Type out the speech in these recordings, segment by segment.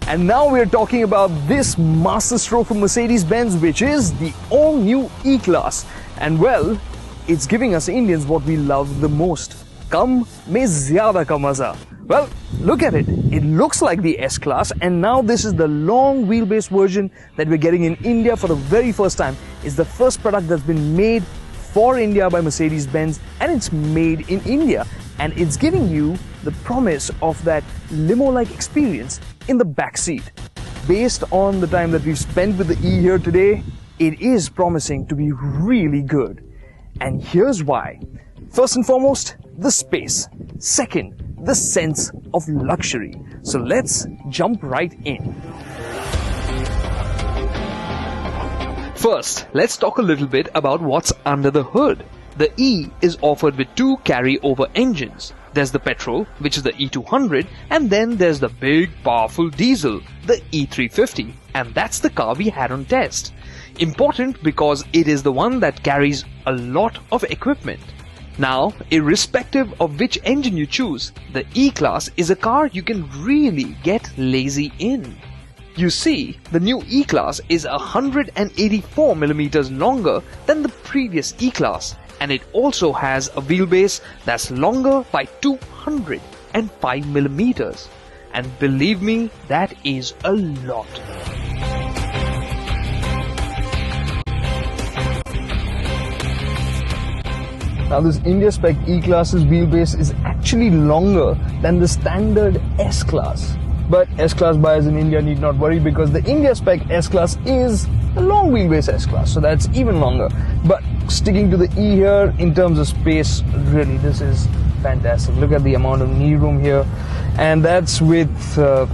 And now we're talking about this masterstroke from Mercedes-Benz, which is the all-new E-Class. And well, it's giving us Indians what we love the most. Kam mein zyada ka maza. Well, look at it. It looks like the S-Class, and now this is the long wheelbase version that we're getting in India for the very first time. It's the first product that's been made for India by Mercedes-Benz, and it's made in India. And it's giving you the promise of that limo-like experience in the back seat. Based on the time that we've spent with the E here today, it is promising to be really good. And here's why. First and foremost, the space. Second, the sense of luxury. So let's jump right in. First, let's talk a little bit about what's under the hood. The E is offered with two carry-over engines. There's the petrol, which is the E200, and then there's the big powerful diesel, the E350, and that's the car we had on test. Important because it is the one that carries a lot of equipment. Now, irrespective of which engine you choose, the E-Class is a car you can really get lazy in. You see, the new E-Class is 184mm longer than the previous E-Class, and it also has a wheelbase that's longer by 205mm. And believe me, that is a lot. Now this India spec E-Class's wheelbase is actually longer than the standard S-Class. But S-Class buyers in India need not worry, because the India spec S-Class is a long wheelbase S-Class, so that's even longer. But sticking to the E here, in terms of space, really this is fantastic. Look at the amount of knee room here, and that's with the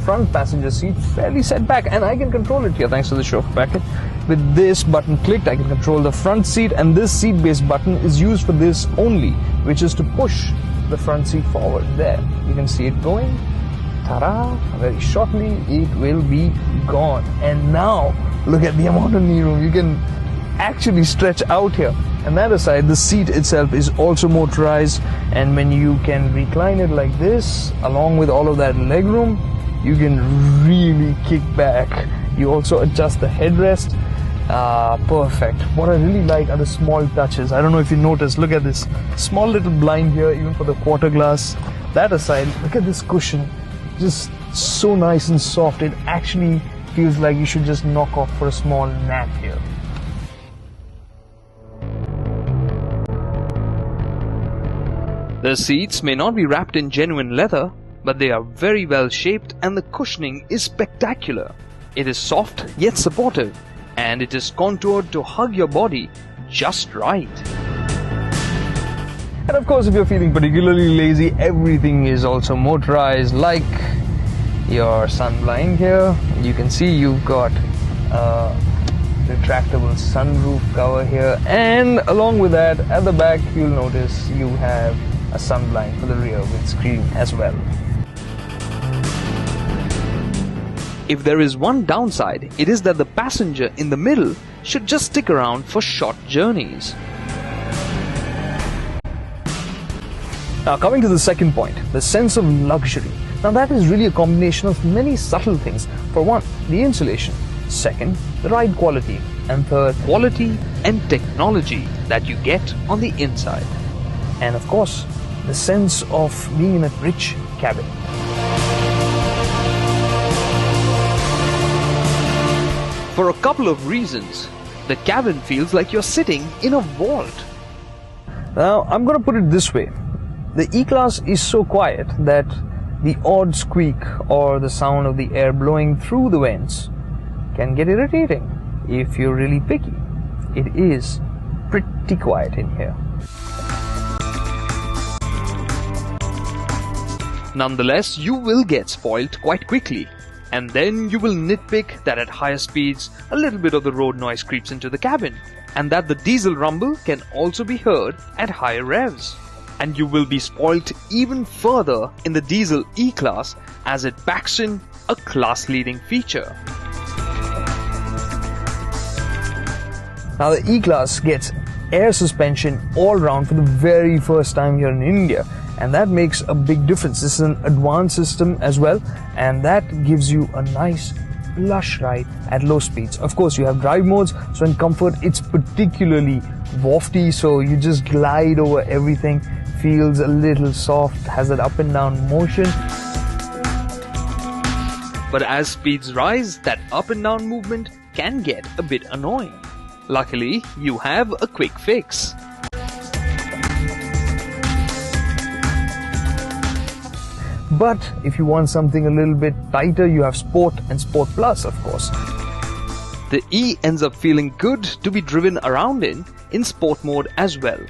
front passenger seat fairly set back, and I can control it here thanks to the chauffeur bracket. With this button clicked, I can control the front seat, and this seat base button is used for this only, which is to push the front seat forward. There, you can see it going. Ta-da! Very shortly it will be gone. And now look at the amount of knee room. You can actually stretch out here. And that aside, the seat itself is also motorized, and when you can recline it like this, along with all of that leg room, you can really kick back. You also adjust the headrest. Perfect. What I really like are the small touches. I don't know if you noticed, look at this small little blind here, even for the quarter glass. That aside, look at this cushion. Just so nice and soft. It actually feels like you should just knock off for a small nap here. The seats may not be wrapped in genuine leather, but they are very well shaped, and the cushioning is spectacular. It is soft yet supportive, and it is contoured to hug your body just right. And of course, if you're feeling particularly lazy, everything is also motorized, like your sun blind here. You can see you've got a retractable sunroof cover here, and along with that, at the back, you'll notice you have a sun blind for the rear windscreen as well. If there is one downside, it is that the passenger in the middle should just stick around for short journeys. Now coming to the second point, the sense of luxury. Now that is really a combination of many subtle things. For one, the insulation. Second, the ride quality. And third, quality and technology that you get on the inside. And of course, the sense of being in a rich cabin. For a couple of reasons, the cabin feels like you're sitting in a vault. Now, I'm going to put it this way. The E-Class is so quiet that the odd squeak or the sound of the air blowing through the vents can get irritating if you're really picky. It is pretty quiet in here. Nonetheless, you will get spoiled quite quickly. And then you will nitpick that at higher speeds, a little bit of the road noise creeps into the cabin, and that the diesel rumble can also be heard at higher revs. And you will be spoilt even further in the diesel E-Class, as it packs in a class-leading feature. Now the E-Class gets air suspension all round for the very first time here in India, and that makes a big difference. This is an advanced system as well, and that gives you a nice lush ride at low speeds. Of course, you have drive modes, so in comfort it's particularly wafty, so you just glide over everything, feels a little soft, has that up and down motion. But as speeds rise, that up and down movement can get a bit annoying. Luckily, you have a quick fix. But if you want something a little bit tighter, you have Sport and Sport Plus, of course. The E ends up feeling good to be driven around in Sport mode as well.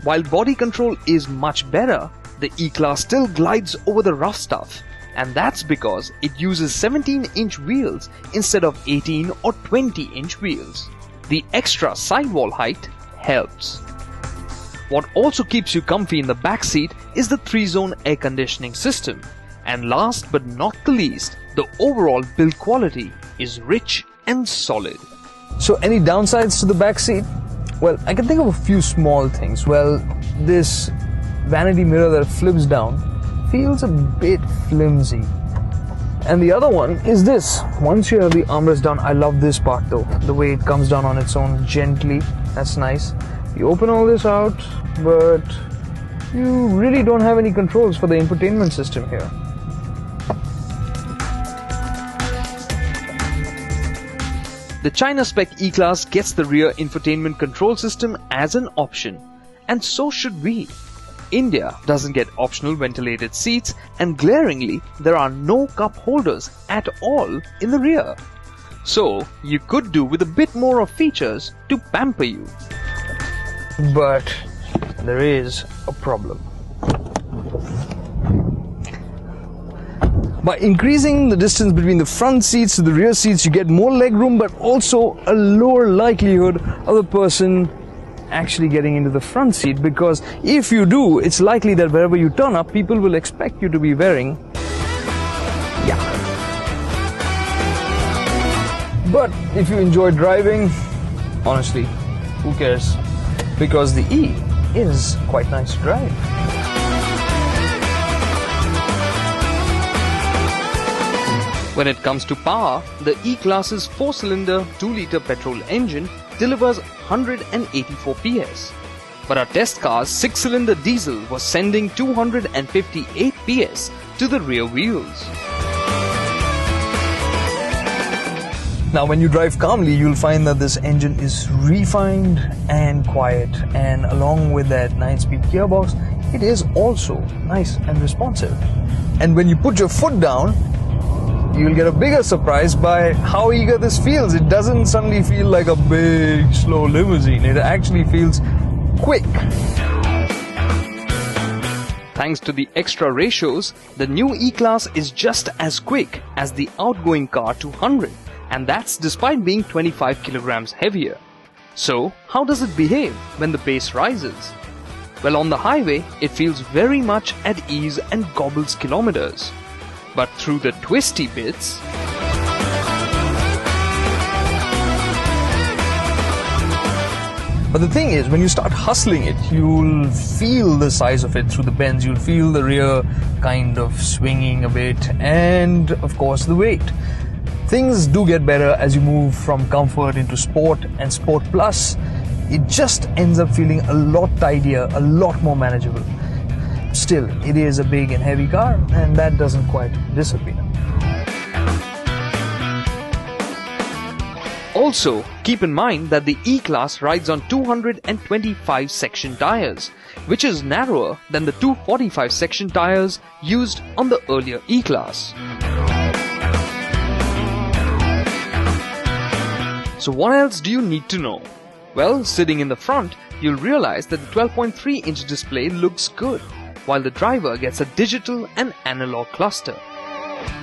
While body control is much better, the E-Class still glides over the rough stuff. And that's because it uses 17-inch wheels instead of 18 or 20-inch wheels. The extra sidewall height helps. What also keeps you comfy in the back seat is the 3-zone air conditioning system. And last but not the least, the overall build quality is rich and solid. So any downsides to the back seat? Well, I can think of a few small things. Well, this vanity mirror that flips down feels a bit flimsy. And the other one is this. Once you have the armrest down, I love this part though. The way it comes down on its own gently. That's nice. You open all this out, but you really don't have any controls for the infotainment system here. The China spec E-Class gets the rear infotainment control system as an option. And so should we. India doesn't get optional ventilated seats, and glaringly there are no cup holders at all in the rear. So you could do with a bit more of features to pamper you. But there is a problem. By increasing the distance between the front seats to the rear seats, you get more legroom, but also a lower likelihood of the person actually getting into the front seat, because if you do, it's likely that wherever you turn up, people will expect you to be wearing But if you enjoy driving, honestly, who cares? Because the E is quite nice to drive. When it comes to power, the E-Class's 4-cylinder 2-liter petrol engine delivers 184 PS. But our test car's 6-cylinder diesel was sending 258 PS to the rear wheels. Now when you drive calmly, you'll find that this engine is refined and quiet, and along with that 9-speed gearbox, it is also nice and responsive. And when you put your foot down, you'll get a bigger surprise by how eager this feels. It doesn't suddenly feel like a big, slow limousine. It actually feels quick. Thanks to the extra ratios, the new E-Class is just as quick as the outgoing car 200, and that's despite being 25 kilograms heavier. So, how does it behave when the pace rises? Well, on the highway, it feels very much at ease and gobbles kilometers. But through the twisty bits, but the thing is, when you start hustling it, you'll feel the size of it through the bends. You'll feel the rear kind of swinging a bit, and of course the weight. Things do get better as you move from comfort into sport and sport plus. It just ends up feeling a lot tidier, a lot more manageable. Still, it is a big and heavy car, and that doesn't quite disappear. Also, keep in mind that the E-Class rides on 225 section tires, which is narrower than the 245 section tires used on the earlier E-Class. So what else do you need to know? Well, sitting in the front, you'll realize that the 12.3-inch display looks good, while the driver gets a digital and analog cluster.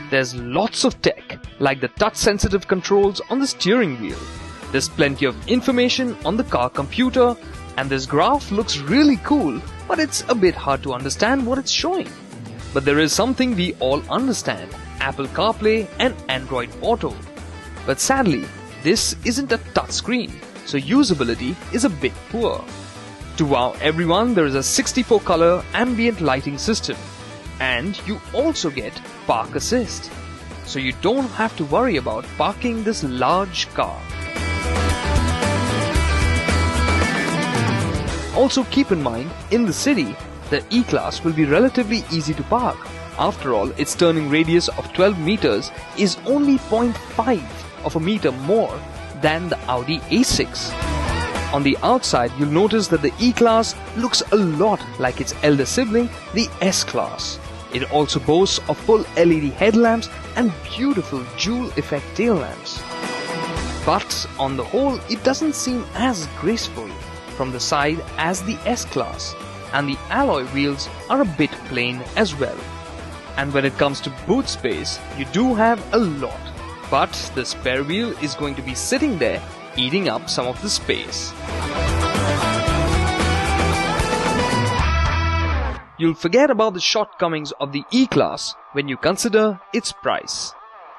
There's lots of tech, like the touch-sensitive controls on the steering wheel. There's plenty of information on the car computer, and this graph looks really cool, but it's a bit hard to understand what it's showing. But there is something we all understand: Apple CarPlay and Android Auto. But sadly, this isn't a touchscreen, so usability is a bit poor. To wow everyone, there is a 64-color ambient lighting system, and you also get park assist, so you don't have to worry about parking this large car. Also keep in mind, in the city, the E-Class will be relatively easy to park. After all, its turning radius of 12 meters is only 0.5 of a meter more than the Audi A6. On the outside, you'll notice that the E-Class looks a lot like its elder sibling, the S-Class. It also boasts of full LED headlamps and beautiful jewel effect tail lamps. But on the whole, it doesn't seem as graceful from the side as the S-Class, and the alloy wheels are a bit plain as well. And when it comes to boot space, you do have a lot, but the spare wheel is going to be sitting there eating up some of the space. You'll forget about the shortcomings of the E-Class when you consider its price.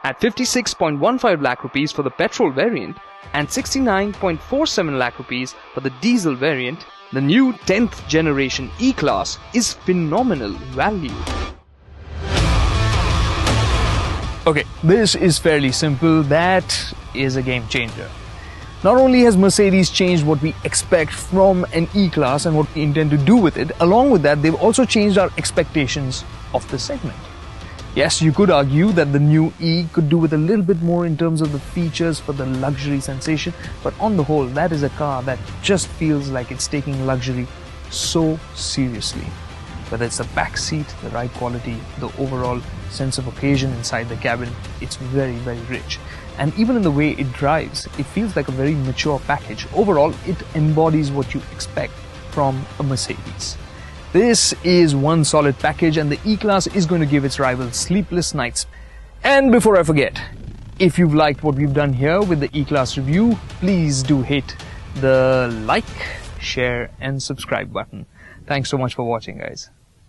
At 56.15 lakh rupees for the petrol variant and 69.47 lakh rupees for the diesel variant, the new 10th generation E-Class is phenomenal value. Okay, this is fairly simple. That is a game changer. Not only has Mercedes changed what we expect from an E-Class and what we intend to do with it, along with that, they've also changed our expectations of the segment. Yes, you could argue that the new E could do with a little bit more in terms of the features for the luxury sensation, but on the whole, that is a car that just feels like it's taking luxury so seriously. Whether it's the back seat, the ride quality, the overall sense of occasion inside the cabin, it's very, very rich. And even in the way it drives, it feels like a very mature package. Overall, it embodies what you expect from a Mercedes. This is one solid package, and the E-Class is going to give its rivals sleepless nights. And before I forget, if you've liked what we've done here with the E-Class review, please do hit the like, share and subscribe button. Thanks so much for watching, guys.